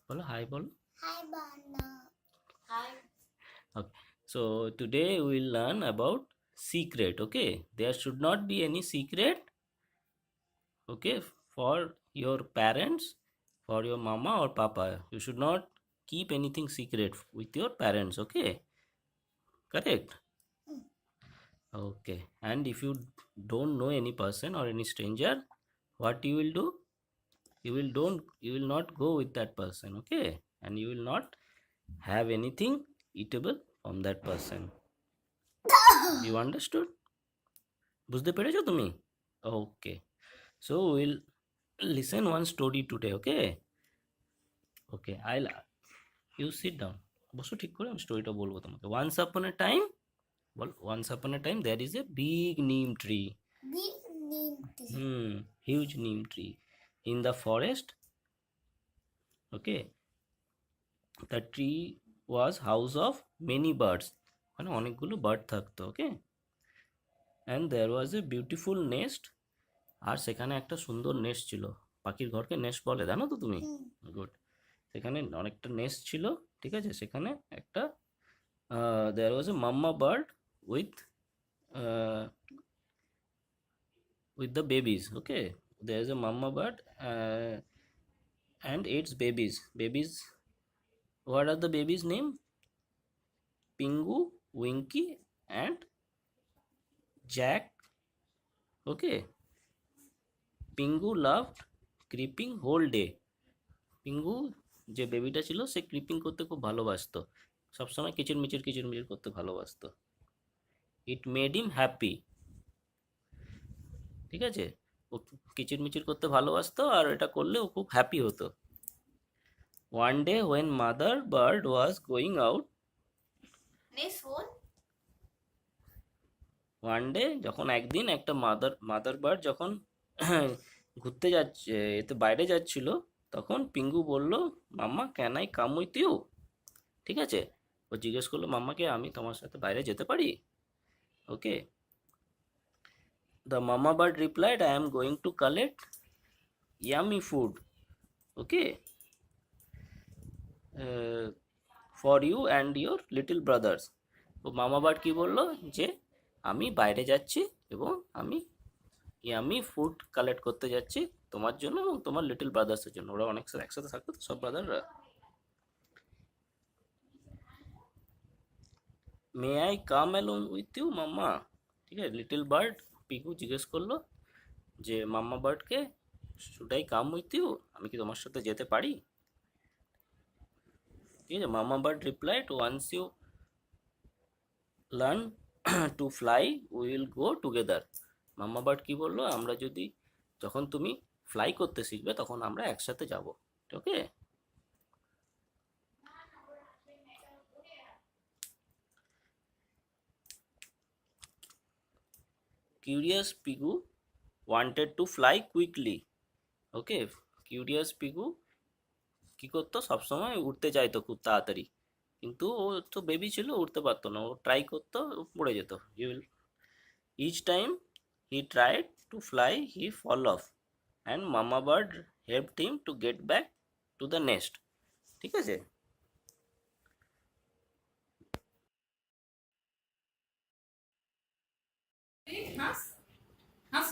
বলো হাই বলো। Hi, Bana. Hi. Okay. So today we will learn about secret. Okay. There should not be any secret. Okay. For your parents, for your mama or papa. You should not keep anything secret with your parents. Okay. Correct. Okay. And if you don't know any person or any stranger, what you will do? You will not go with that person. Okay. And you will not have anything eatable from that person. You understood? বুঝতে পেরেছো তুমি? Okay. So we'll listen one story today. Okay. Okay. You sit down. বসো ঠিক করে আমি স্টোরিটা বলবো তোমাকে. Once upon a time there is a big neem tree. Big neem tree. Huge neem tree in the forest. Okay. The tree was house of many birds. মানে অনেকগুলো bird থাকতো. Okay. And there was a beautiful nest. আর সেখানে একটা সুন্দর nest ছিল. পাখির ঘরকে নেস্ট বলে, জানো তো তুমি? গুড. সেখানে অনেকটা নেস্ট ছিল. ঠিক আছে. সেখানে একটা there was a mamma bird with with the babies. Okay. There is a mama bird and its babies. What are the babies name? Pingu, Winky and Jack. Okay. Pingu loved creeping whole day. পিঙ্গু যে বেবিটা ছিল সে creeping করতে খুব ভালোবাসতো. সবসময় কিচিরমিচির করতে ভালোবাসতো. It made him happy. ঠিক আছে. ও কিচিরমিচির করতে ভালোবাসতো আর এটা করলে ও খুব হ্যাপি হতো. One day when mother bird was going out. One day যখন একদিন একটা মাদার বার্ড যখন ঘুরতে যাচ্ছে, এতে বাইরে যাচ্ছিল, তখন পিঙ্গু বলল, mamma can I come with you? ঠিক আছে. ও জিজ্ঞেস করলো মাম্মাকে, আমি তোমার সাথে বাইরে যেতে পারি? Okay. The mama bird replied, I am going to collect yummy food. Okay. For you and your little brothers. ও মামা বার্ড কি বললো, যে আমি বাইরে যাচ্ছি এবং আমি ফুড কালেক্ট করতে যাচ্ছি তোমার জন্য এবং তোমার লিটল ব্রাদার্সের জন্য. ওরা অনেক একসাথে থাকতো তো, সব ব্রাদাররা. May I come along with you mamma? ঠিক আছে. লিটল বার্ড পিকু জিজ্ঞেস করলো যে মাম্মা বার্ডকে, should I come with you? আমি কি তোমার সাথে যেতে পারি? ঠিক আছে. Mamma bird replied, once you learn to fly will go together. Mamma bird কি বললো, আমরা যদি, যখন তুমি ফ্লাই করতে শিখবে তখন আমরা একসাথে যাব. Okay. Curious Pigu wanted to fly quickly. Okay. Curious Pigu কি করতো, সবসময় উঠতে চাইতো খুব তাড়াতাড়ি, কিন্তু ও তো বেবি ছিল, উঠতে পারতো না. ও ট্রাই করতো, পড়ে যেত. Each time he tried to fly he fall off and mama bird helped him to get back to the nest. ঠিক আছে. হাস হাস